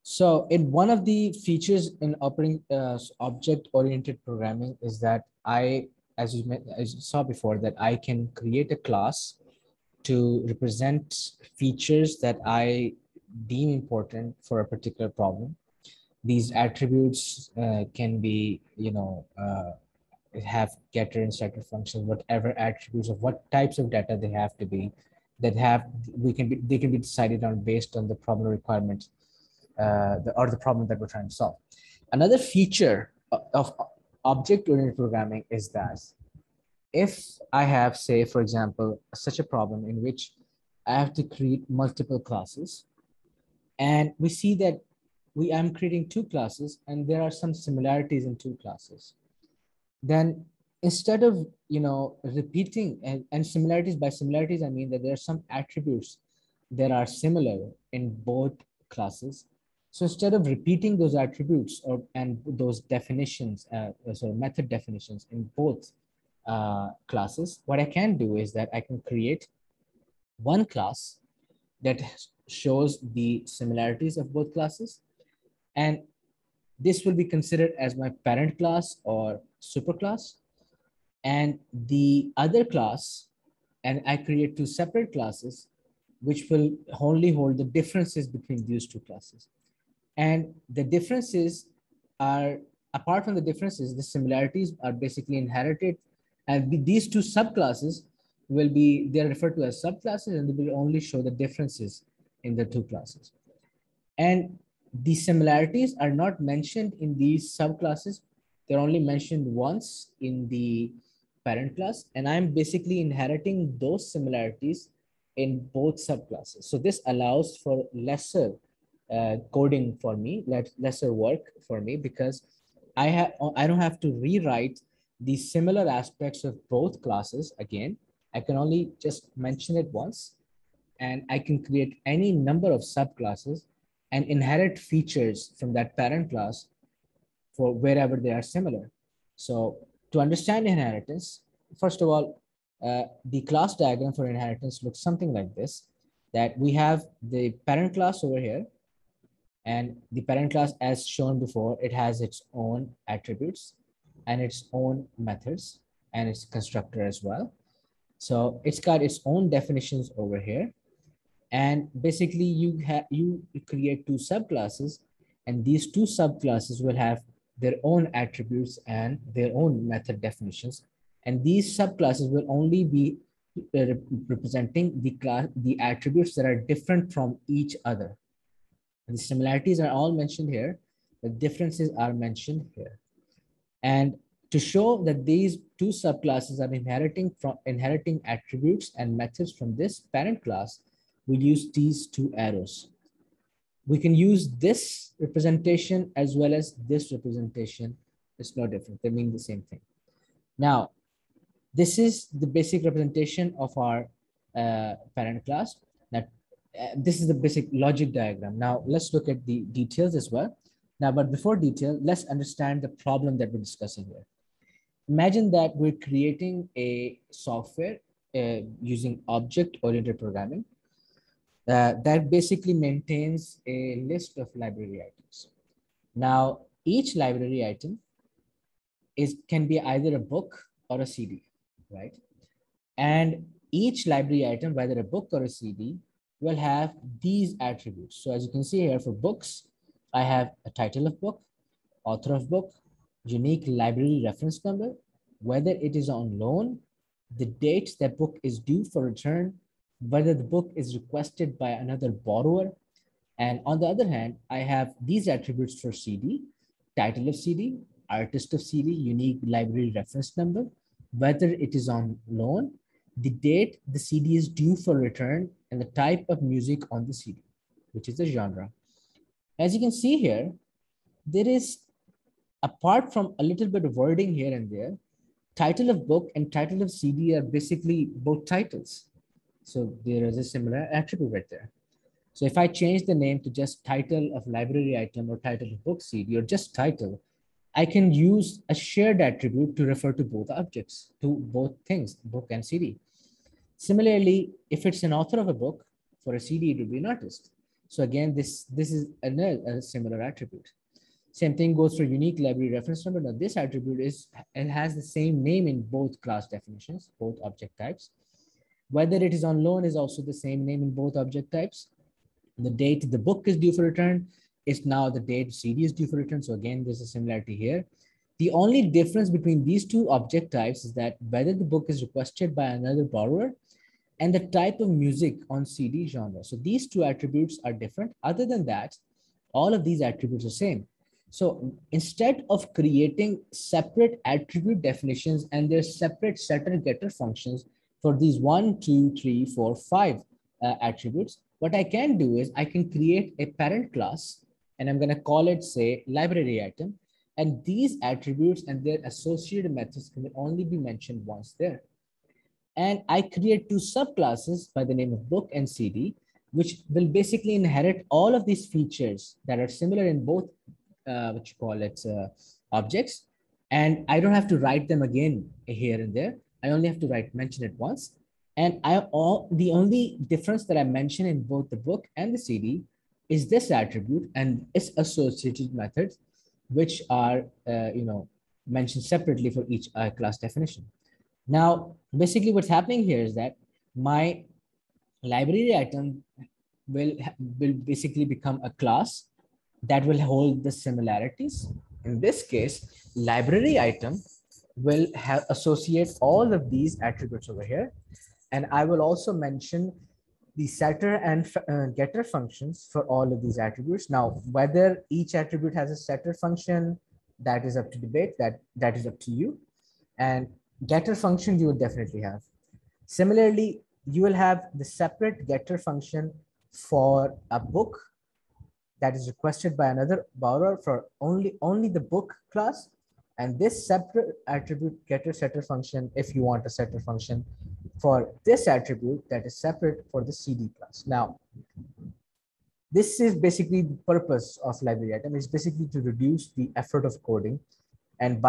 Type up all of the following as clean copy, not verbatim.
So in one of the features in operating object-oriented programming is that as you saw before, that I can create a class to represent features that I deem important for a particular problem. These attributes can be, have getter and setter functions, whatever attributes of what types of data they have to be, that have they can be decided on based on the problem requirements or the problem that we're trying to solve. Another feature of object-oriented programming is that if I have, say, for example, such a problem in which I have to create multiple classes, and we see that I'm creating two classes and there are some similarities in two classes, then instead of repeating and similarities, by similarities I mean that there are some attributes that are similar in both classes. So instead of repeating those attributes and those definitions, method definitions in both classes, what I can do is that I can create one class that shows the similarities of both classes, and this will be considered as my parent class or superclass. And the other class, and I create two separate classes, which will only hold the differences between these two classes. And the differences are, apart from the differences, the similarities are basically inherited. And these two subclasses will be, they're referred to as subclasses, and they will only show the differences in the two classes. And the similarities are not mentioned in these subclasses. They're only mentioned once in the parent class, and I'm basically inheriting those similarities in both subclasses. So this allows for lesser coding for me, lesser work for me, because I don't have to rewrite the similar aspects of both classes again. I can only just mention it once, and I can create any number of subclasses and inherit features from that parent class for wherever they are similar. So to understand inheritance, first of all, the class diagram for inheritance looks something like this, that we have the parent class over here, and the parent class, as shown before, it has its own attributes and its own methods and its constructor as well. So it's got its own definitions over here. And basically you create two subclasses, and these two subclasses will have their own attributes and their own method definitions. And these subclasses will only be representing the attributes that are different from each other. And the similarities are all mentioned here. The differences are mentioned here. And to show that these two subclasses are inheriting attributes and methods from this parent class, we use these two arrows. We can use this representation as well as this representation. It's no different. They mean the same thing. Now, this is the basic representation of our parent class. Now, this is the basic logic diagram. Now, let's look at the details as well. Now, but before detail, let's understand the problem that we're discussing here. Imagine that we're creating a software using object-oriented programming that basically maintains a list of library items. Now, each library item can be either a book or a CD, right? And each library item, whether a book or a CD, will have these attributes. So as you can see here, for books, I have a title of book, author of book, unique library reference number, whether it is on loan, the date that book is due for return, whether the book is requested by another borrower. And on the other hand, I have these attributes for CD, title of CD, artist of CD, unique library reference number, whether it is on loan, the date the CD is due for return, and the type of music on the CD, which is the genre. As you can see here, there is, apart from a little bit of wording here and there, title of book and title of CD are basically both titles. So there is a similar attribute right there. So if I change the name to just title of library item or title of book CD or just title, I can use a shared attribute to refer to both objects, to both things, book and CD. Similarly, if it's an author of a book, for a CD, it would be an artist. So again, this is a similar attribute. Same thing goes for unique library reference number. Now this attribute it has the same name in both class definitions, both object types. Whether it is on loan is also the same name in both object types. The date the book is due for return is now the date CD is due for return. So again, there's a similarity here. The only difference between these two object types is that whether the book is requested by another borrower and the type of music on CD genre. So these two attributes are different. Other than that, all of these attributes are same. So instead of creating separate attribute definitions and their separate setter getter functions for these 1, 2, 3, 4, 5 attributes, what I can do is I can create a parent class and I'm going to call it, say, library item. And these attributes and their associated methods can only be mentioned once there. And I create two subclasses by the name of book and CD, which will basically inherit all of these features that are similar in both what you call it objects. And I don't have to write them again here and there. I only have to mention it once. And the only difference that I mention in both the book and the CD is this attribute and its associated methods, which are mentioned separately for each class definition. Now, basically what's happening here is that my library item will basically become a class that will hold the similarities. In this case, library item will associate all of these attributes over here. And I will also mention the setter and getter functions for all of these attributes. Now, whether each attribute has a setter function, that is up to debate, that is up to you. And getter function you will definitely have. Similarly, you will have the separate getter function for a book that is requested by another borrower for only the book class, and this separate attribute getter setter function if you want a setter function for this attribute that is separate for the CD class. Now, this is basically the purpose of library item. It's basically to reduce the effort of coding. And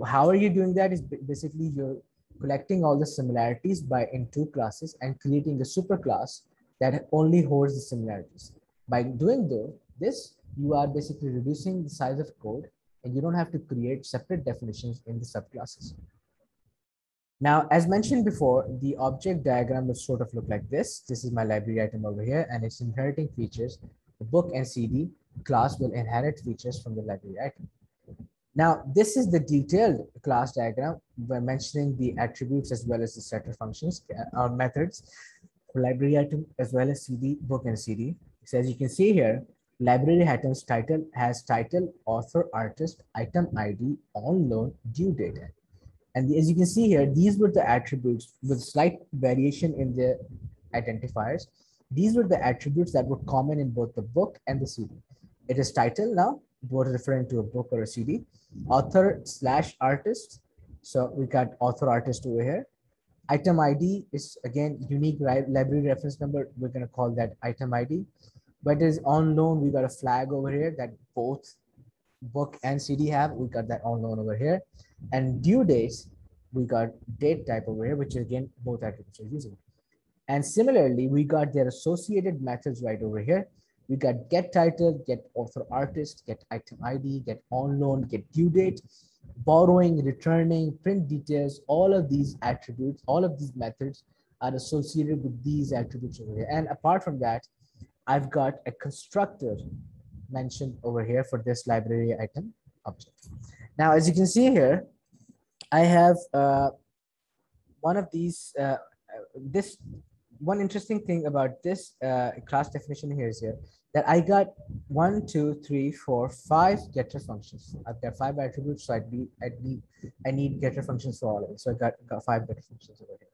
how are you doing that is basically you're collecting all the similarities in two classes and creating a super class that only holds the similarities. By doing this, you are basically reducing the size of code and you don't have to create separate definitions in the subclasses. Now, as mentioned before, the object diagram will sort of look like this. This is my library item over here and it's inheriting features. The book and CD class will inherit features from the library item. Now, this is the detailed class diagram. We're mentioning the attributes as well as the setter functions or methods for library item as well as CD, book and CD. So as you can see here, library item's title has title, author, artist, item ID, on loan, due date. And as you can see here, these were the attributes with slight variation in the identifiers. These were the attributes that were common in both the book and the CD. It is title now, both referring to a book or a CD, author/artist. So we got author artist over here. Item ID is again unique library reference number. We're going to call that item ID. But it is on loan, we got a flag over here that both book and CD have. We got that on loan over here. And due dates, we got date type over here, which is again both attributes are using. And similarly, we got their associated methods right over here. We got get title, get author artist, get item ID, get on loan, get due date, borrowing, returning, print details. All of these attributes, all of these methods are associated with these attributes over here. And apart from that, I've got a constructor mentioned over here for this library item object. Now, as you can see here, I have one of these, one interesting thing about this class definition here is that I got 1, 2, 3, 4, 5 getter functions. I've got 5 attributes, so I need getter functions for all of it. So I got 5 getter functions over here.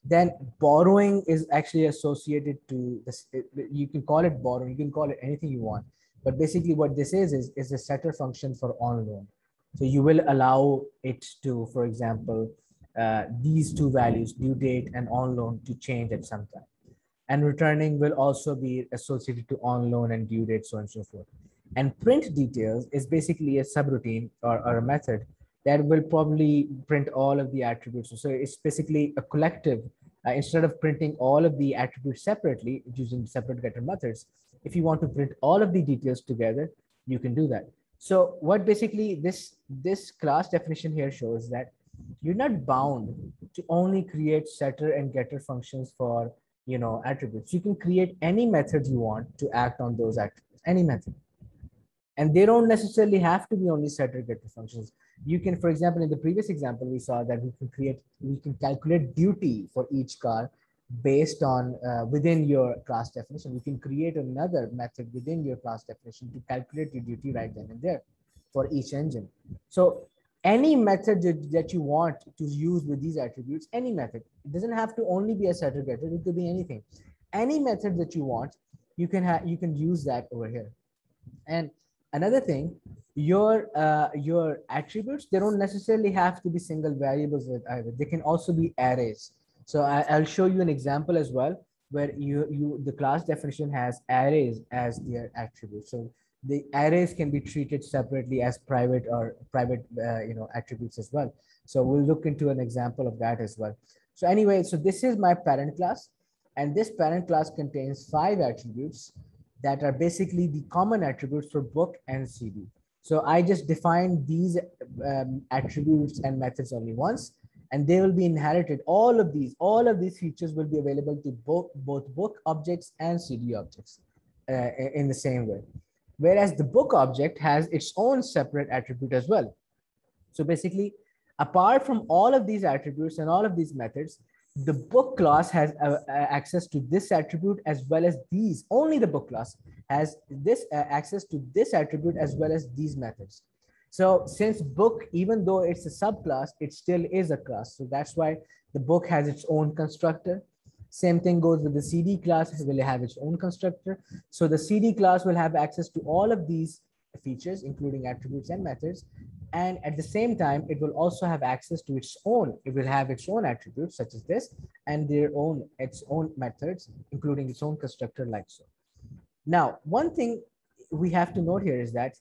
Then borrowing is actually associated to this. You can call it borrowing, you can call it anything you want. But basically what this is a setter function for on loan. So you will allow it to, for example, these two values, due date and on loan, to change at some time. And returning will also be associated to on loan and due date, so on and so forth. And print details is basically a subroutine or a method that will probably print all of the attributes. So it's basically a collective Instead of printing all of the attributes separately using separate getter methods, if you want to print all of the details together, you can do that. So what basically this class definition here shows that you're not bound to only create setter and getter functions for attributes. You can create any method you want to act on those attributes, any method. And they don't necessarily have to be only setter getter functions. You can, for example, in the previous example, we saw that we can calculate duty for each car based on within your class definition. You can create another method within your class definition to calculate your duty right then and there for each engine. So any method that you want to use with these attributes, any method, it doesn't have to only be a setter getter, it could be anything. Any method that you want, you can use that over here. And another thing, your attributes, they don't necessarily have to be single variables either. They can also be arrays. So I'll show you an example as well, where the class definition has arrays as their attributes. So the arrays can be treated separately as private attributes as well. So we'll look into an example of that as well. So anyway, so this is my parent class, and this parent class contains 5 attributes that are basically the common attributes for book and CD. So I just defined these attributes and methods only once, and they will be inherited. All of these features will be available to both book objects and CD objects in the same way. Whereas the book object has its own separate attribute as well. So basically, apart from all of these attributes and all of these methods, the book class has access to this attribute as well as these. Only the book class has this access to this attribute as well as these methods. So since book, even though it's a subclass, it still is a class. So that's why the book has its own constructor. Same thing goes with the CD class, it will have its own constructor. So the CD class will have access to all of these features, including attributes and methods. And at the same time, it will also have access to its own, it will have its own attributes such as this, and its own methods, including its own constructor like so. Now, one thing we have to note here is that,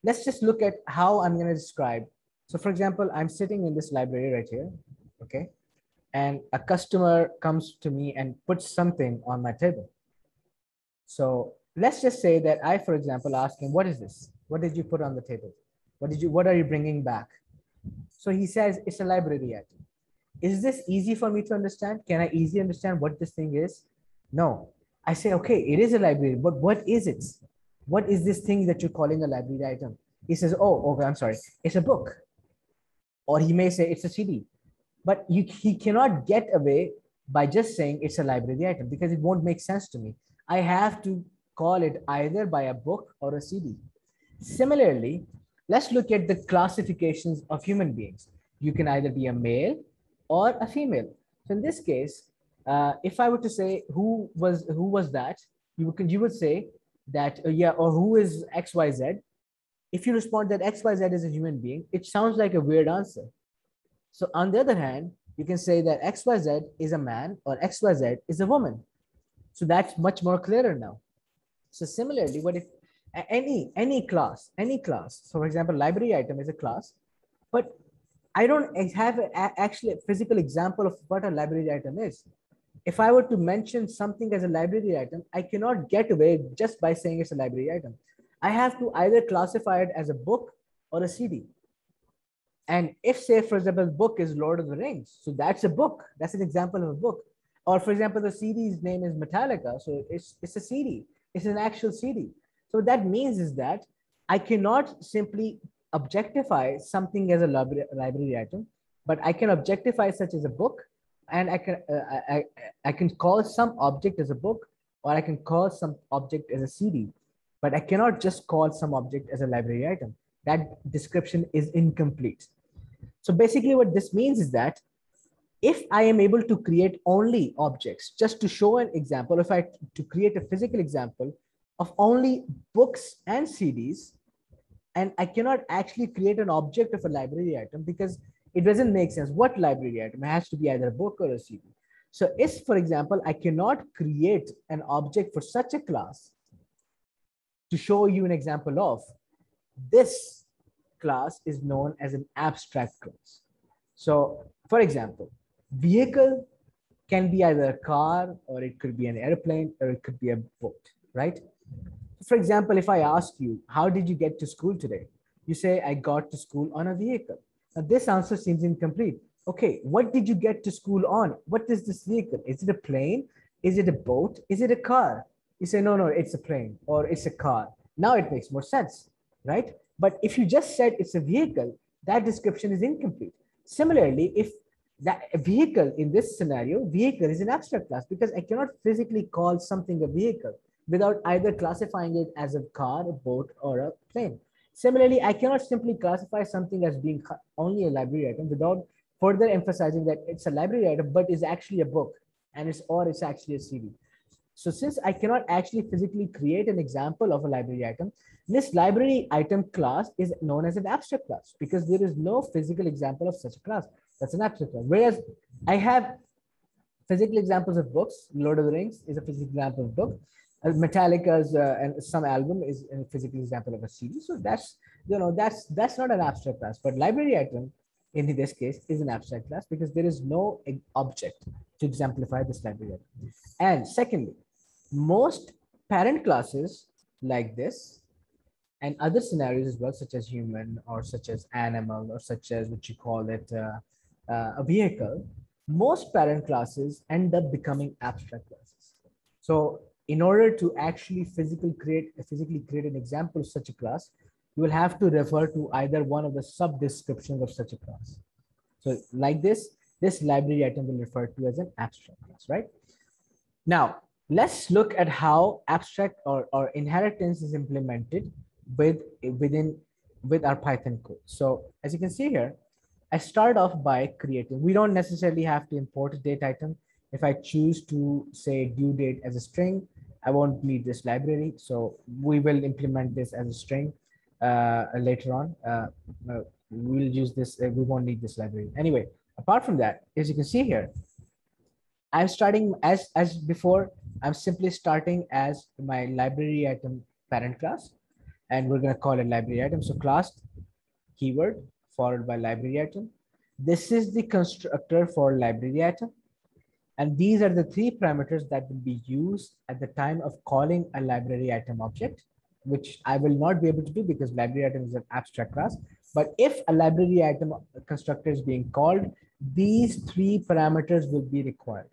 let's just look at how I'm going to describe. So for example, I'm sitting in this library right here, okay? And a customer comes to me and puts something on my table. So let's just say that I, for example, ask him, what is this? What did you put on the table? What are you bringing back? So he says, it's a library item. Is this easy for me to understand? Can I easily understand what this thing is? No. I say, okay, it is a library, but what is it? What is this thing that you're calling a library item? He says, oh, okay, I'm sorry. It's a book. Or he may say it's a CD. But he cannot get away by just saying it's a library item because it won't make sense to me. I have to call it either by a book or a CD. Similarly, let's look at the classifications of human beings. You can either be a male or a female. So in this case, if I were to say who was that, you would say that yeah, or who is XYZ. If you respond that XYZ is a human being, it sounds like a weird answer. So on the other hand, you can say that XYZ is a man or XYZ is a woman. So that's much more clearer now. So similarly, what if any class, so for example, library item is a class, but I don't have actually a physical example of what a library item is. If I were to mention something as a library item, I cannot get away just by saying it's a library item. I have to either classify it as a book or a CD. And if, say, for example, the book is Lord of the Rings, so that's a book. That's an example of a book. Or, for example, the CD's name is Metallica, so it's a CD. It's an actual CD. So what that means is that I cannot simply objectify something as a library item, but I can objectify such as a book, and I can call some object as a book, or I can call some object as a CD, but I cannot just call some object as a library item. That description is incomplete. So basically what this means is that if I am able to create only objects, just to show an example, to create a physical example of only books and CDs, and I cannot actually create an object of a library item because it doesn't make sense. What library item? It has to be either a book or a CD. So if, for example, I cannot create an object for such a class, to show you an example of, this class is known as an abstract class. So for example, vehicle can be either a car, or it could be an airplane, or it could be a boat, right? For example, if I ask you, how did you get to school today? You say, I got to school on a vehicle. Now, this answer seems incomplete. Okay, what did you get to school on? What is this vehicle? Is it a plane? Is it a boat? Is it a car? You say, no, no, it's a plane or it's a car. Now it makes more sense, right? But if you just said it's a vehicle, that description is incomplete. Similarly, if that a vehicle in this scenario, vehicle is an abstract class because I cannot physically call something a vehicle without either classifying it as a car, a boat, or a plane. Similarly, I cannot simply classify something as being only a library item without further emphasizing that it's a library item, but is actually a book, and it's actually a CD. So since I cannot actually physically create an example of a library item, this library item class is known as an abstract class because there is no physical example of such a class. That's an abstract class. Whereas I have physical examples of books. Lord of the Rings is a physical example of book. Metallica's and some album is a physical example of a CD. So that's that's not an abstract class. But library item in this case is an abstract class because there is no object to exemplify this library item. And secondly, most parent classes like this and other scenarios as well, such as human or such as animal or such as what you call it a vehicle, most parent classes end up becoming abstract classes. So in order to actually physically create an example of such a class, you will have to refer to either one of the sub descriptions of such a class. So like this library item will refer to as an abstract class, right? Now, let's look at how abstract or inheritance is implemented with our Python code. So as you can see here, I start off by creating. We don't necessarily have to import a date item. If I choose to say due date as a string, I won't need this library. So we will implement this as a string later on. We'll use this. We won't need this library. Anyway, apart from that, as you can see here, I'm starting as before. I'm simply starting as my library item parent class, and we're going to call it library item. So class keyword followed by library item. This is the constructor for library item. And these are the three parameters that will be used at the time of calling a library item object, which I will not be able to do because library item is an abstract class. But if a library item constructor is being called, these three parameters will be required.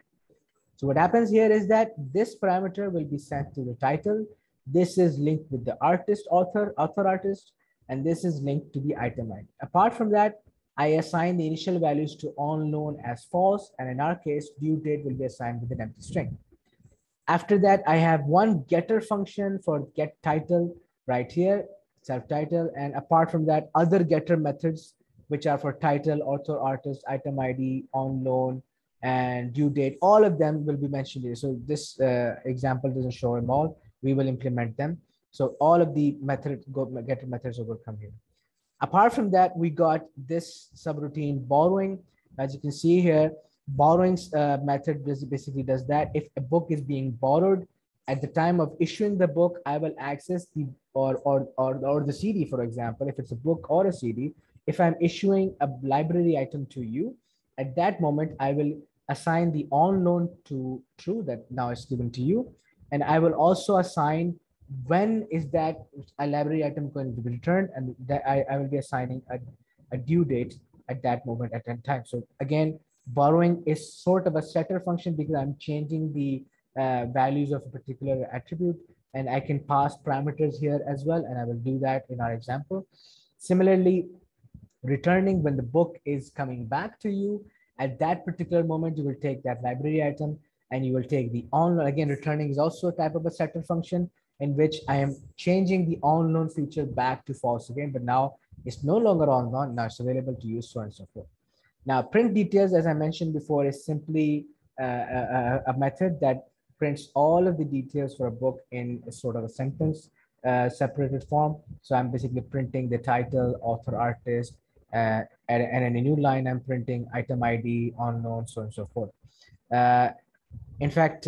So what happens here is that this parameter will be sent to the title. This is linked with the artist, author, artist, and this is linked to the item ID. Apart from that, I assign the initial values to unknown as false, and in our case, due date will be assigned with an empty string. After that, I have one getter function for get title right here, self title, and apart from that, other getter methods, which are for title, author, artist, item ID, unknown, and due date. All of them will be mentioned here. So this example doesn't show them all. We will implement them. So all of the getter methods will come here. Apart from that, we got this subroutine borrowing. As you can see here, borrowing method basically does that. If a book is being borrowed at the time of issuing the book, I will access the or the CD, for example, if it's a book or a CD. If I'm issuing a library item to you, at that moment, I will assign the on loan to true that now is given to you. And I will also assign when is that a library item going to be returned, and that I will be assigning a due date at that moment at that time. So again, borrowing is sort of a setter function because I'm changing the values of a particular attribute, and I can pass parameters here as well, and I will do that in our example. Similarly, returning when the book is coming back to you, at that particular moment, you will take that library item and you will take the on loan. Again, returning is also a type of a setter function in which I am changing the on loan feature back to false again, but now it's no longer on loan. Now it's available to use, so on and so forth. Now, print details, as I mentioned before, is simply a method that prints all of the details for a book in a sort of a sentence separated form. So I'm basically printing the title, author, artist, and in a new line, I'm printing item ID, unknown, so on and so forth. In fact,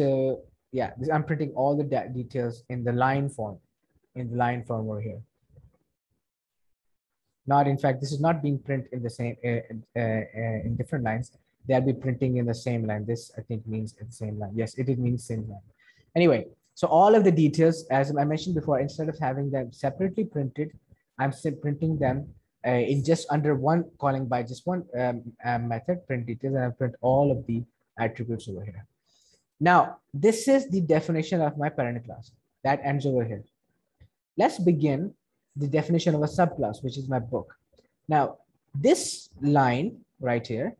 yeah, I'm printing all the details in the line form, over here. Not, in fact, this is not being printed in the same in different lines. they'll be printing in the same line. This I think means in the same line. Yes, it means same line. Anyway, so all of the details, as I mentioned before, instead of having them separately printed, I'm still printing them in just under one, calling by just one method, print details, and I print all of the attributes over here. Now, this is the definition of my parent class. That ends over here. Let's begin the definition of a subclass, which is my book. Now, this line right here,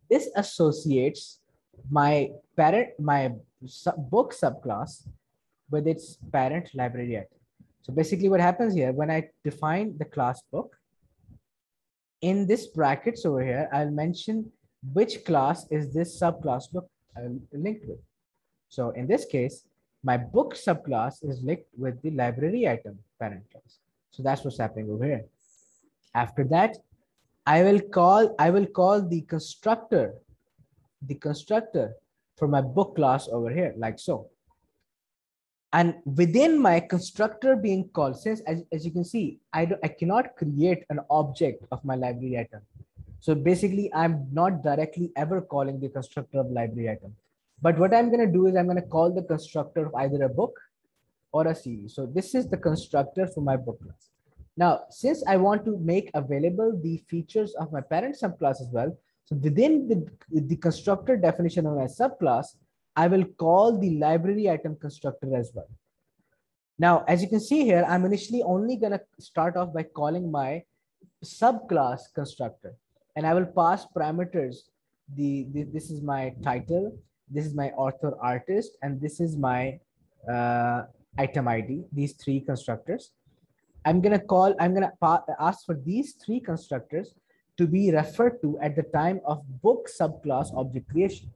this associates my parent, my book subclass with its parent library item. So basically what happens here, when I define the class book, in this brackets over here, I'll mention which class is this subclass book linked with. So in this case, my book subclass is linked with the library item parent class. So that's what's happening over here. After that, I will call the constructor for my book class over here, like so. And within my constructor being called, since as you can see, I cannot create an object of my library item. So basically, I'm not directly ever calling the constructor of library item. But what I'm going to do is I'm going to call the constructor of either a book or a series. So this is the constructor for my book class. Now, since I want to make available the features of my parent subclass as well, so within the constructor definition of my subclass, I will call the library item constructor as well. Now, as you can see here, I'm initially only going to start off by calling my subclass constructor, and I will pass parameters. This is my title, this is my author artist, and this is my item ID, these three constructors. I'm going to ask for these three constructors to be referred to at the time of book subclass object creation.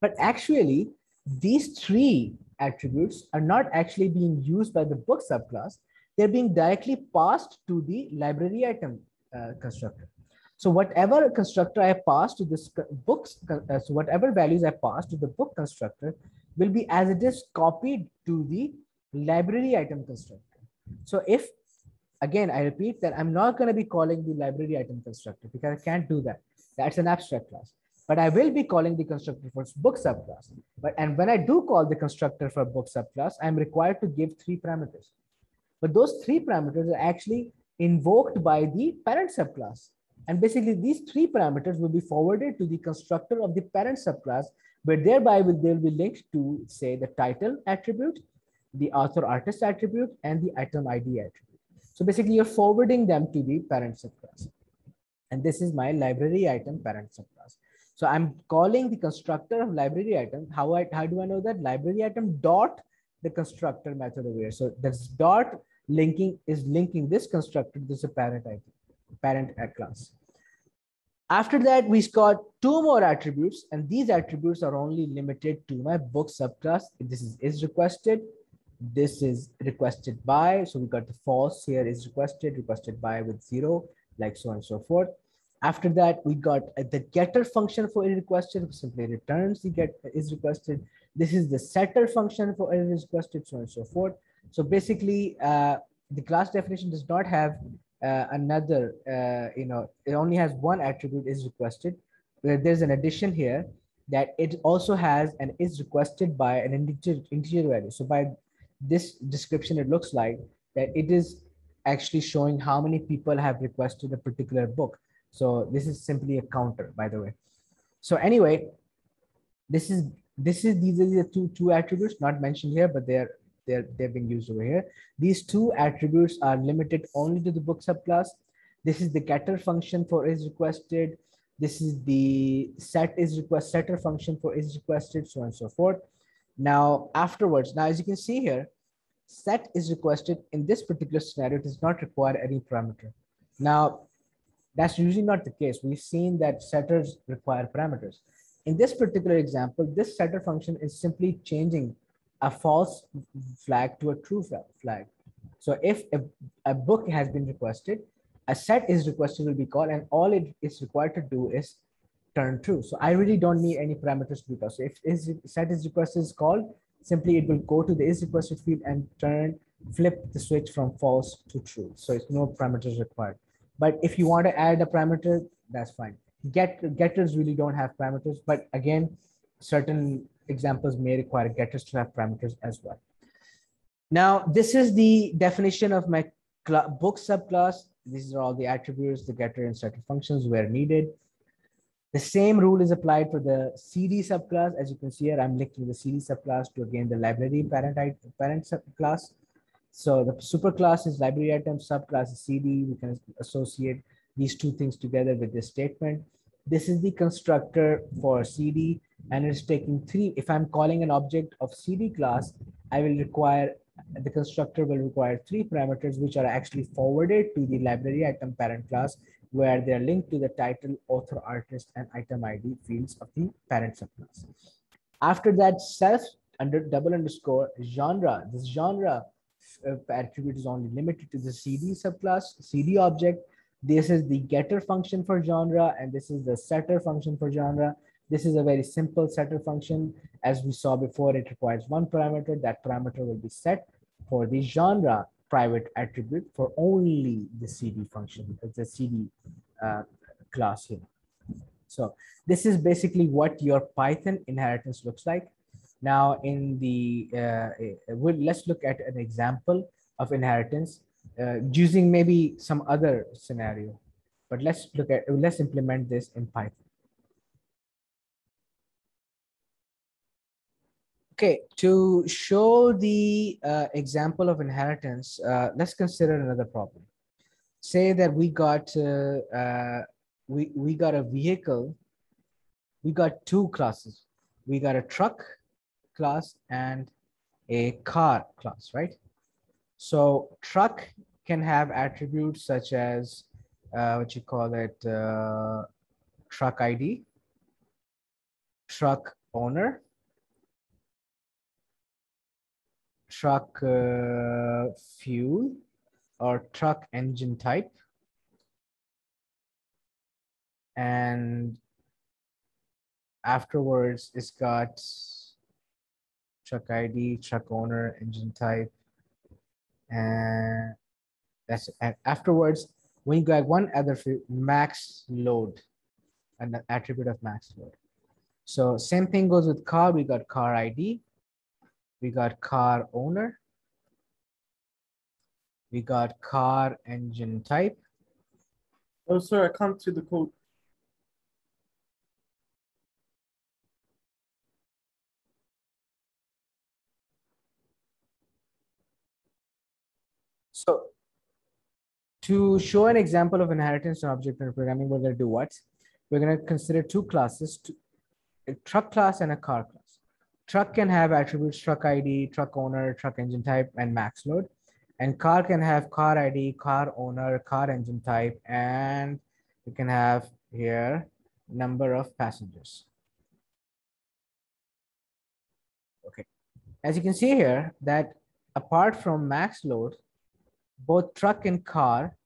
But actually, these three attributes are not actually being used by the book subclass. They're being directly passed to the library item constructor. So whatever constructor I pass to this books, so whatever values I pass to the book constructor will be as it is copied to the library item constructor. So if, again, I repeat that I'm not going to be calling the library item constructor because I can't do that. That's an abstract class. But I will be calling the constructor for book subclass. And when I do call the constructor for book subclass, I'm required to give three parameters. But those three parameters are actually invoked by the parent subclass. And basically, these three parameters will be forwarded to the constructor of the parent subclass, where thereby they'll be linked to, say, the title attribute, the author artist attribute, and the item ID attribute. So basically, you're forwarding them to the parent subclass. And this is my library item parent subclass. So I'm calling the constructor of library item. How do I know that? Library item dot the constructor method over here. So this dot linking is linking this constructor to this parent item, parent class. After that, we got two more attributes, and these attributes are only limited to my book subclass. This is requested. This is requested by. So we got the false here is requested by with 0, like so on and so forth. After that, we got the getter function for is requested, simply returns the get is requested. This is the setter function for is requested, so on and so forth. So basically, the class definition does not have another, it only has one attribute is requested. There's an addition here that it also has an is requested by an integer value. So by this description, it looks like that it is actually showing how many people have requested a particular book. So this is simply a counter, by the way. So anyway, these are the two attributes not mentioned here, but they're being used over here. These two attributes are limited only to the book subclass. This is the getter function for is requested. This is the setter function for is requested, so on and so forth. Now afterwards, as you can see here, set is requested in this particular scenario does not require any parameter. Now that's usually not the case. We've seen that setters require parameters. In this particular example, this setter function is simply changing a false flag to a true flag. So if a book has been requested, a set is requested will be called, and all it is required to do is turn true. So I really don't need any parameters to be called. So if set is requested is called, simply it will go to the is requested field and flip the switch from false to true. So it's no parameters required. But if you want to add a parameter, that's fine. Getters really don't have parameters, but again, certain examples may require getters to have parameters as well. Now, this is the definition of my book subclass. These are all the attributes, the getter and setter functions where needed. The same rule is applied for the CD subclass. As you can see here, I'm linking the CD subclass to again the library parent subclass. So the superclass is library item, subclass is CD. We can associate these two things together with this statement. This is the constructor for CD, and it's taking three. If I'm calling an object of CD class, I will require, the constructor will require three parameters, which are actually forwarded to the library item parent class, where they're linked to the title, author, artist, and item ID fields of the parent subclass. After that, self under double underscore genre. This genre attribute is only limited to the CD subclass, CD object. This is the getter function for genre, and this is the setter function for genre. This is a very simple setter function. As we saw before, it requires one parameter. That parameter will be set for the genre private attribute for only the CD function, the CD class here. So this is basically what your Python inheritance looks like. Now in the, let's look at an example of inheritance using maybe some other scenario, but let's implement this in Python. Okay, to show the example of inheritance, let's consider another problem. Say that we got we got a vehicle. We got two classes. We got a truck class and a car class, right? So truck can have attributes such as what you call it, truck ID, truck owner, truck fuel or truck engine type, and afterwards it's got truck ID, truck owner, engine type, and that's it. And afterwards, when you got one other field, max load, an attribute of max load. So same thing goes with car. We got car ID, we got car owner, we got car engine type. Oh, sir, I can't see the code. So to show an example of inheritance in object-oriented programming, we're going to do what? We're going to consider two classes, a truck class and a car class. Truck can have attributes truck ID, truck owner, truck engine type, and max load. And car can have car ID, car owner, car engine type, and you can have here number of passengers. Okay. As you can see here, that apart from max load, both truck and car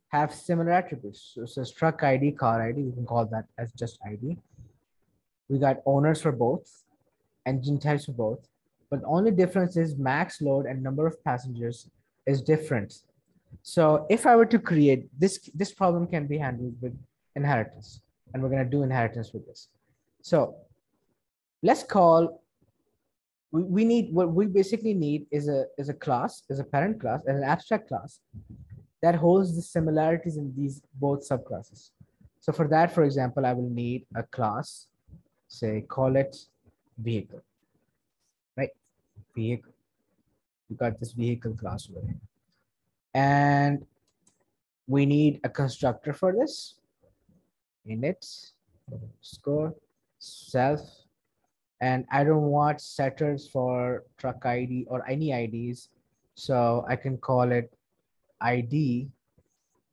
have similar attributes. So it's truck ID, car ID, we can call that as just ID. We got owners for both, engine types for both, but the only difference is max load and number of passengers is different. So if I were to create this problem can be handled with inheritance, and we're going to do inheritance with this. So let's call, we need, what we basically need is a class, is a parent class and an abstract class that holds the similarities in these both subclasses. So for that, for example, I will need a class, say call it vehicle, right? Vehicle. We got this vehicle class over here. And we need a constructor for this. Init, score, self, and I don't want setters for truck ID or any IDs. So I can call it ID,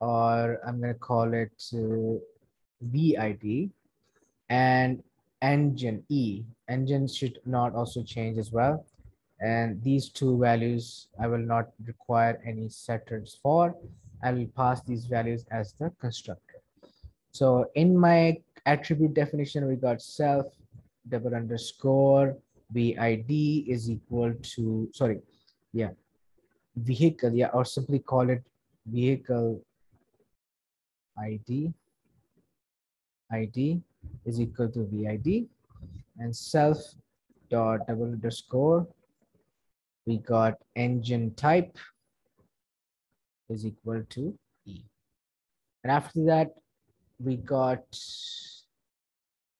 or I'm going to call it VID, and engine E. Engine should not also change as well. And these two values, I will not require any setters for. I will pass these values as the constructor. So in my attribute definition, we got self double underscore VID is equal to, sorry, yeah, vehicle, yeah, or simply call it vehicle ID. id is equal to vid, and self dot double underscore, we got engine type is equal to e. And after that, we got,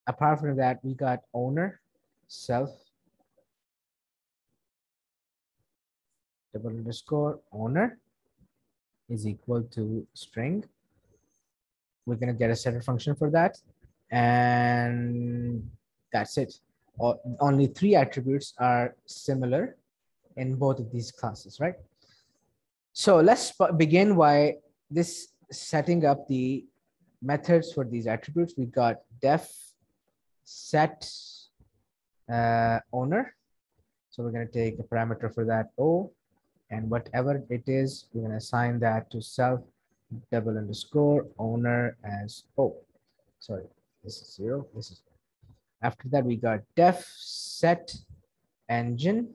apart from that, we got owner, self double underscore owner is equal to string. We're going to get a setter function for that. And that's it. Only 3 attributes are similar in both of these classes, right? So let's begin by this setting up the methods for these attributes. We got def set owner. So we're going to take a parameter for that O, and whatever it is, we're going to assign that to self double underscore owner as O. Sorry, this is 0. This is, after that, we got def set engine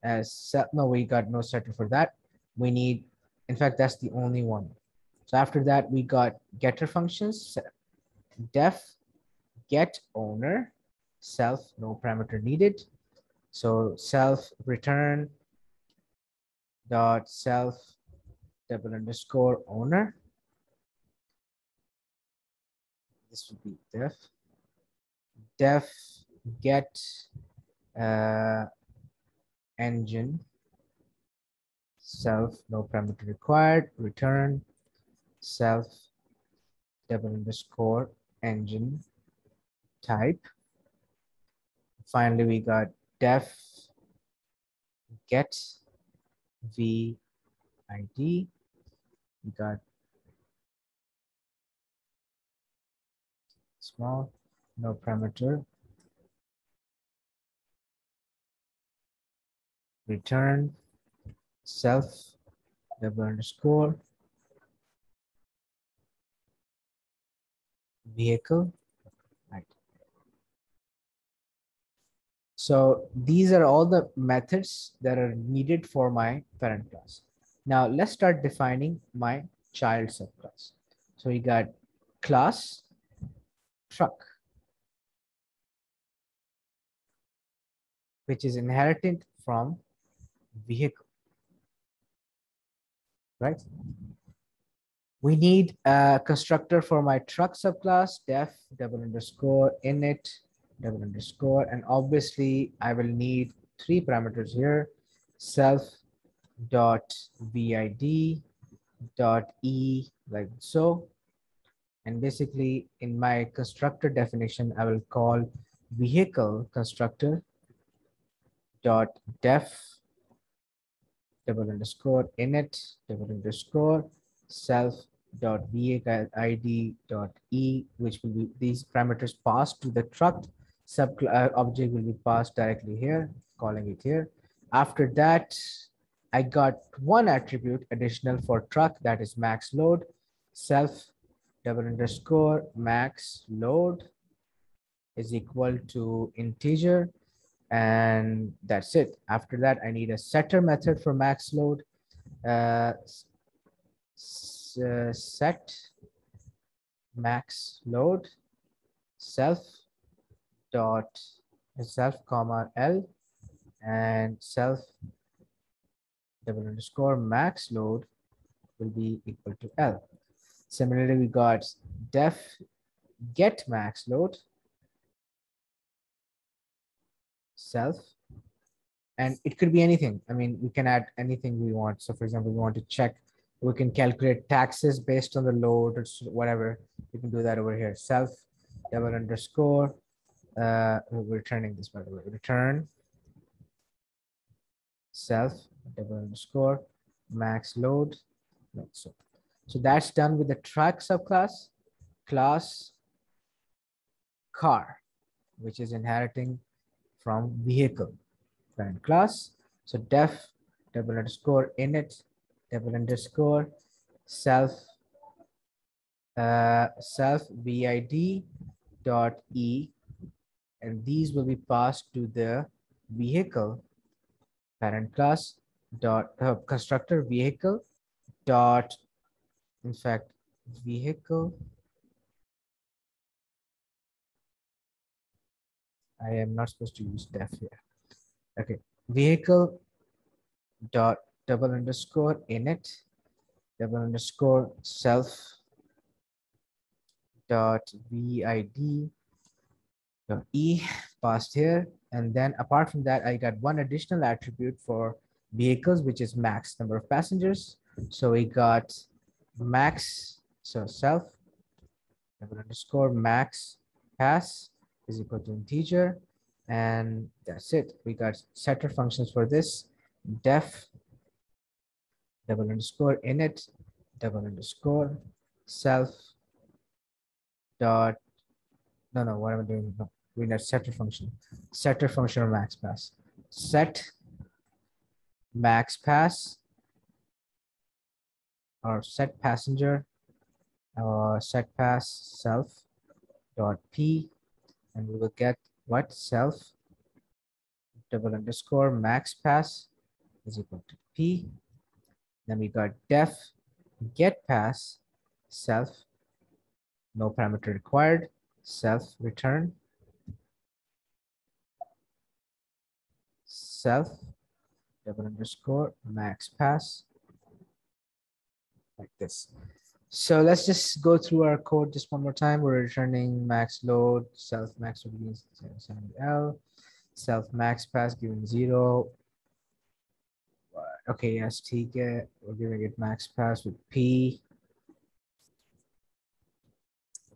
as set. No, we got no setter for that. We need, in fact, that's the only one. So after that, we got getter functions, def get owner, self, no parameter needed. So self return dot self double underscore owner. This would be def get engine self, no parameter required, return self double underscore engine type. Finally, we got def get vid. We got small, no parameter, return self double underscore vehicle. Right. So these are all the methods that are needed for my parent class. Now let's start defining my child subclass. So we got class truck, which is inherited from vehicle, right? We need a constructor for my truck subclass, def double underscore init double underscore, and obviously I will need 3 parameters here, self dot vid dot e, like so. And basically in my constructor definition, I will call vehicle constructor dot def double underscore init double underscore self dot vid dot e, which will be these parameters passed to the truck sub object will be passed directly here, calling it here. After that, I got one attribute additional for truck, that is max load, self double underscore max load is equal to integer, and that's it. After that, I need a setter method for max load. Set max load self dot self comma L, and self double underscore max load will be equal to L. Similarly, we got def get max load self, and it could be anything. I mean, we can add anything we want. So for example, we want to check, we can calculate taxes based on the load or whatever. We can do that over here. Self double underscore, we're returning this by the way, return self double underscore max load. Like so. So that's done with the truck subclass. Class car, which is inheriting from vehicle parent class. So def double underscore init double underscore self self vid dot e, and these will be passed to the vehicle parent class dot constructor vehicle dot, in fact, vehicle I am not supposed to use def here. Okay, vehicle dot double underscore init double underscore self dot vid dot e passed here. And then apart from that, I got one additional attribute for vehicles, which is max number of passengers. So we got max, so self double underscore max pass is equal to integer. And that's it. We got setter functions for this. Def double underscore init double underscore self dot, no, what am I doing? No, we need setter function. Setter function of max pass. Set max pass or set passenger or set pass self dot p, and we will get what? Self double underscore max pass is equal to p. Then we got def get pass self, no parameter required, self return self double underscore max pass, like this. So let's just go through our code just one more time. We're returning max load, self max load given L, self max pass given 0. Okay, yes, we're giving it max pass with P.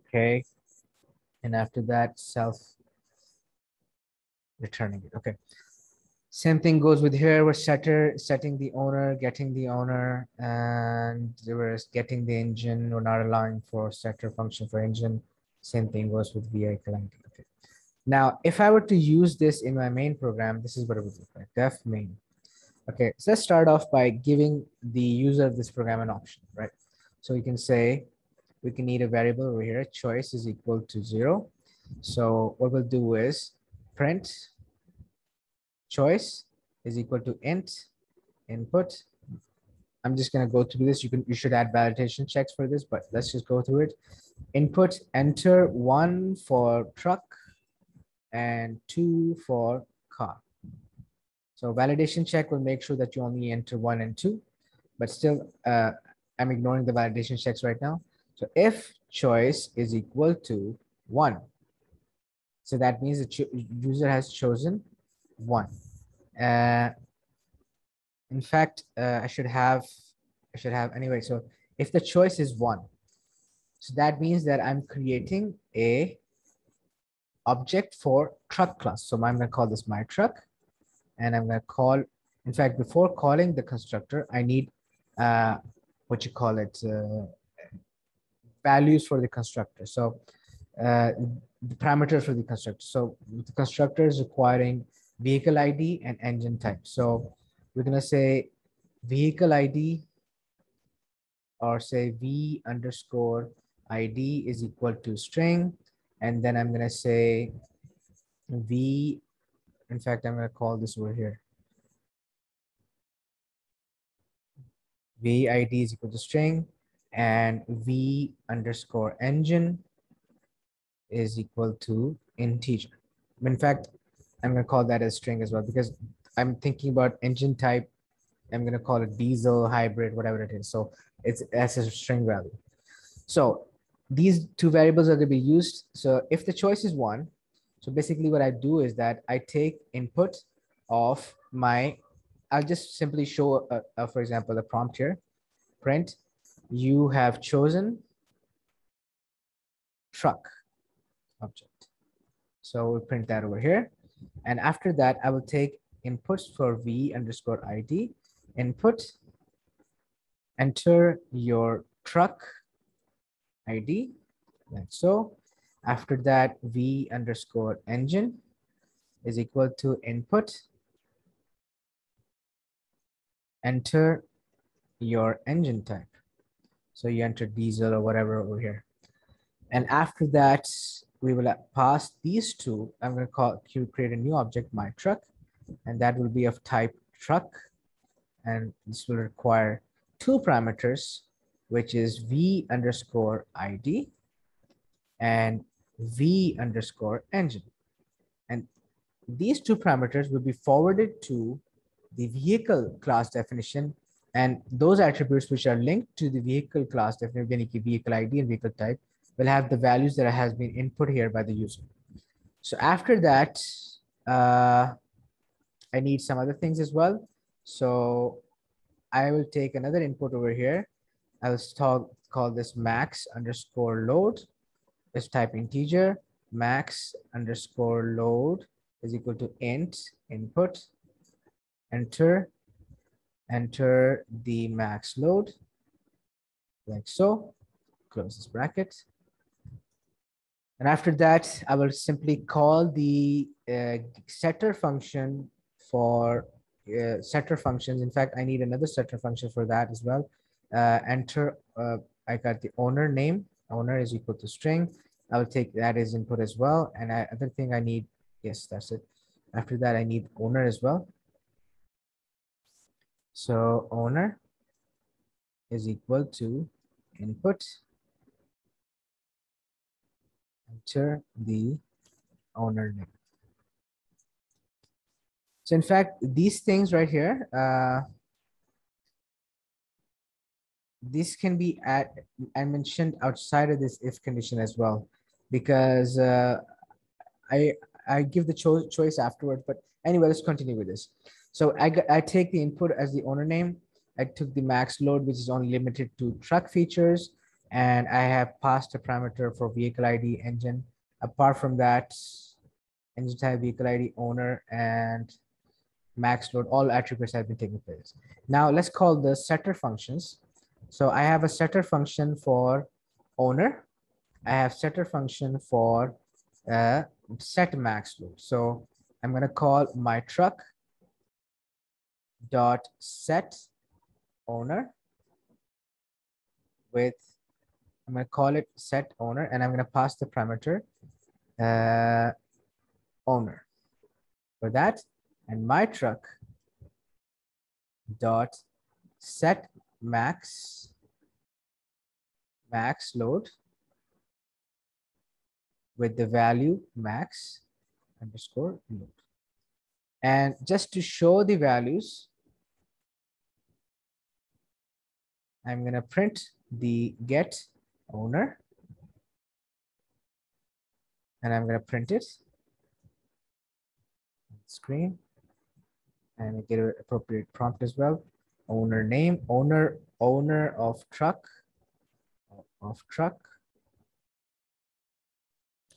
Okay, and after that, self returning it. Okay, same thing goes with here. We're setting the owner, getting the owner, and we're getting the engine. We're not allowing for setter function for engine. Same thing goes with vehicle ID. Okay. Now, if I were to use this in my main program, this is what it would look like. Def main. Okay, so let's start off by giving the user of this program an option, right? So we can say, we can need a variable over here, choice is equal to 0. So what we'll do is print choice is equal to int input. I'm just going to go through this. You should add validation checks for this, but let's just go through it. Input, enter 1 for truck and 2 for car. So validation check will make sure that you only enter 1 and 2, but still I'm ignoring the validation checks right now. So if choice is equal to 1, so that means the user has chosen 1. In fact, I should have anyway. So if the choice is 1, so that means that I'm creating a object for truck class. So I'm going to call this my truck, and I'm going to call, in fact, before calling the constructor, I need values for the constructor. So the parameters for the constructor. So the constructor is requiring vehicle ID and engine type. So we're going to say vehicle ID, or say v underscore ID is equal to string. And then I'm going to say v, in fact, I'm going to call this over here. V ID is equal to string, and v underscore engine is equal to integer. In fact, I'm going to call that as string as well, because I'm thinking about engine type. I'm going to call it diesel, hybrid, whatever it is. So it's as a string value. So these two variables are going to be used. So if the choice is 1, so basically what I do is that I take input of my, I'll just simply show, for example, the prompt here. Print, you have chosen truck object. So we'll print that over here. And after that, I will take inputs for v underscore ID, input, enter your truck ID, like so. After that, v underscore engine is equal to input, enter your engine type. So you enter diesel or whatever over here. And after that, we will pass these two. I'm going to create a new object, my truck, and that will be of type truck. And this will require 2 parameters, which is v underscore ID and v underscore engine. And these two parameters will be forwarded to the vehicle class definition, and those attributes which are linked to the vehicle class definition, vehicle ID and vehicle type, will have the values that has been input here by the user. So after that, I need some other things as well. So I will take another input over here. I will call this max underscore load. Let's type integer. Max underscore load is equal to int input. Enter the max load like so. Close this bracket. And after that, I will simply call the setter function for setter functions. In fact, I need another setter function for that as well. I got the owner name. Owner is equal to string. I will take that as input as well. And other thing I need, yes, that's it. After that, I need owner as well. So owner is equal to input. Enter the owner name. So in fact, these things right here, this can be mentioned outside of this if condition as well, because I give the choice afterward. But anyway, let's continue with this. So I take the input as the owner name. I took the max load, which is only limited to truck features, and I have passed a parameter for vehicle ID engine. Apart from that, engine type, vehicle ID, owner, and max load, all attributes have been taken place. Now let's call the setter functions. So I have a setter function for owner. I have setter function for set max load. So I'm going to call my truck dot set owner with, I'm going to call it set owner, and I'm going to pass the parameter owner for that. And my truck dot set max load with the value max underscore load. And just to show the values, I'm going to print the get owner, and I'm going to print it on screen, and I get an appropriate prompt as well. Owner name, owner of truck,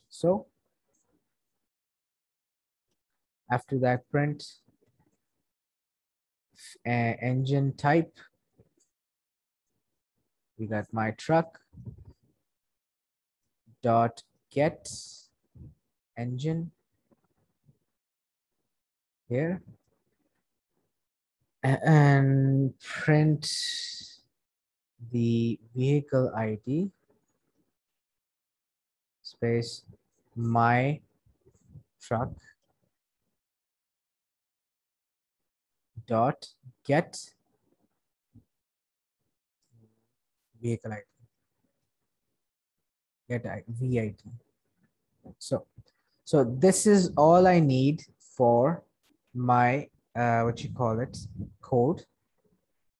So after that, print engine type. We got my truck dot get engine here, and print the vehicle ID space my truck dot get vehicle ID, get VID. So this is all I need for my code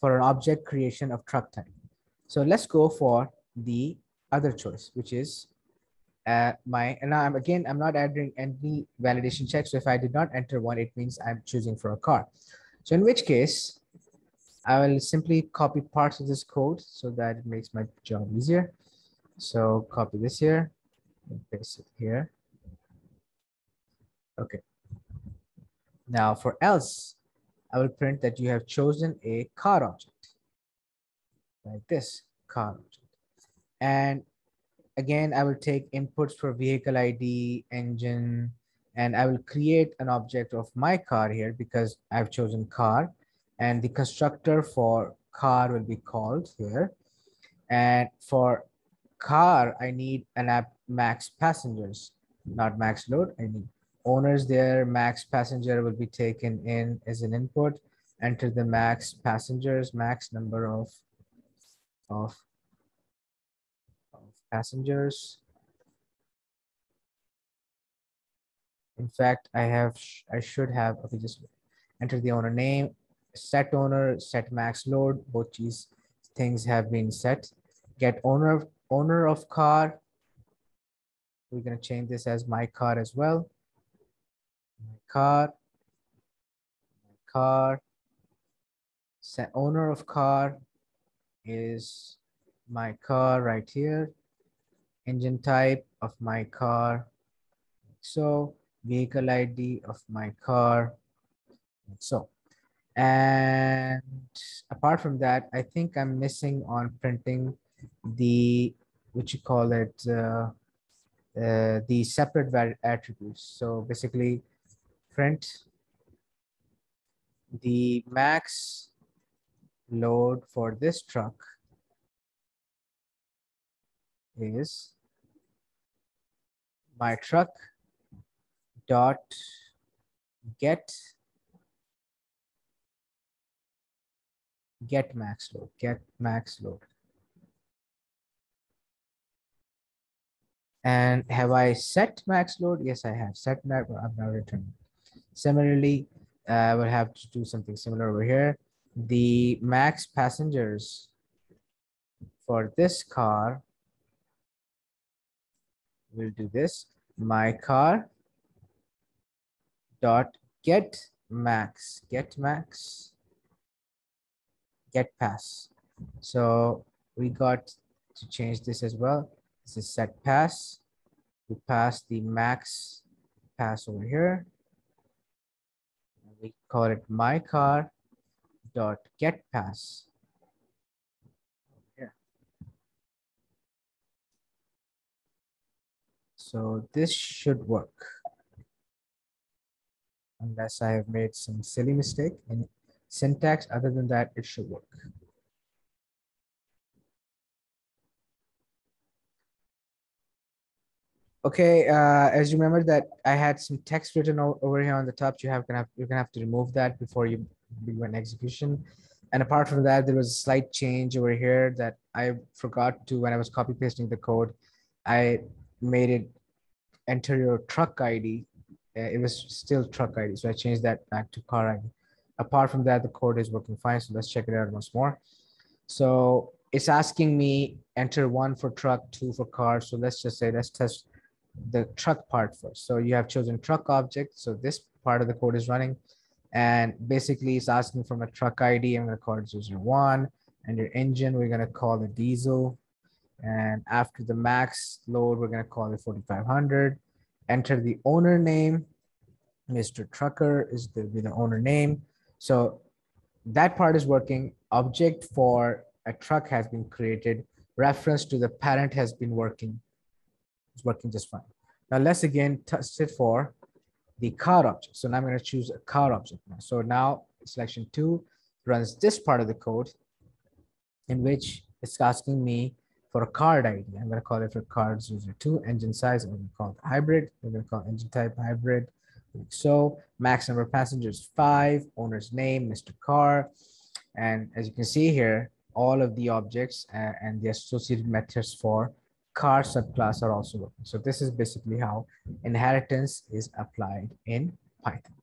for an object creation of truck type. So let's go for the other choice, which is and now I'm not adding any validation checks. So if I did not enter one, it means I'm choosing for a car. So in which case, I will simply copy parts of this code so that it makes my job easier. So copy this here and paste it here. Okay. Now for else, I will print that you have chosen a car object like this car object. And again, I will take inputs for vehicle ID, engine, and I will create an object of my car here because I've chosen car, and the constructor for car will be called here. And for car, I need an app max passengers, not max load. I need owners there. Max passenger will be taken in as an input. Enter the max passengers, max number of passengers. In fact, I should have, okay, just enter the owner name, set owner, set max load. Both these things have been set. Get owner of car. We're going to change this as my car as well. My car. Set owner of car is my car right here. Engine type of my car. So vehicle ID of my car. So, and apart from that, I think I'm missing on printing the, what you call it, the separate attributes. So basically print the max load for this truck is my truck dot get max load. And have I set max load? Yes, I have set max. I've now returned. Similarly, I will have to do something similar over here. The max passengers for this car will do this. My car dot get pass. So we got to change this as well. This is set pass. We pass the max pass over here. We call it my car dot get pass. Here. So this should work, unless I have made some silly mistake in syntax. Other than that, it should work. Okay, as you remember that I had some text written over here on the top. You're gonna have to remove that before you begin execution. And apart from that, there was a slight change over here that I forgot to, when I was copy pasting the code, I made it enter your truck ID. It was still truck ID, so I changed that back to car ID. Apart from that, the code is working fine. So let's check it out once more. So it's asking me enter 1 for truck, 2 for car. So let's just say, let's test the truck part first. So you have chosen truck object. So this part of the code is running, and basically it's asking from a truck ID. I'm going to call it 001, and your engine, we're going to call it diesel. And after the max load, we're going to call it 4500. Enter the owner name. Mr. Trucker is the owner name. So that part is working. Object for a truck has been created. Reference to the parent has been working. It's working just fine. Now let's again test it for the car object. So now I'm going to choose a car object. So now selection 2 runs this part of the code, in which it's asking me for a card ID. I'm going to call it for card 02. Engine size, I'm going to call it hybrid. We're going to call engine type hybrid. So max number of passengers 5, owner's name, Mr. Car. And as you can see here, all of the objects and the associated methods for car subclass are also working. So this is basically how inheritance is applied in Python.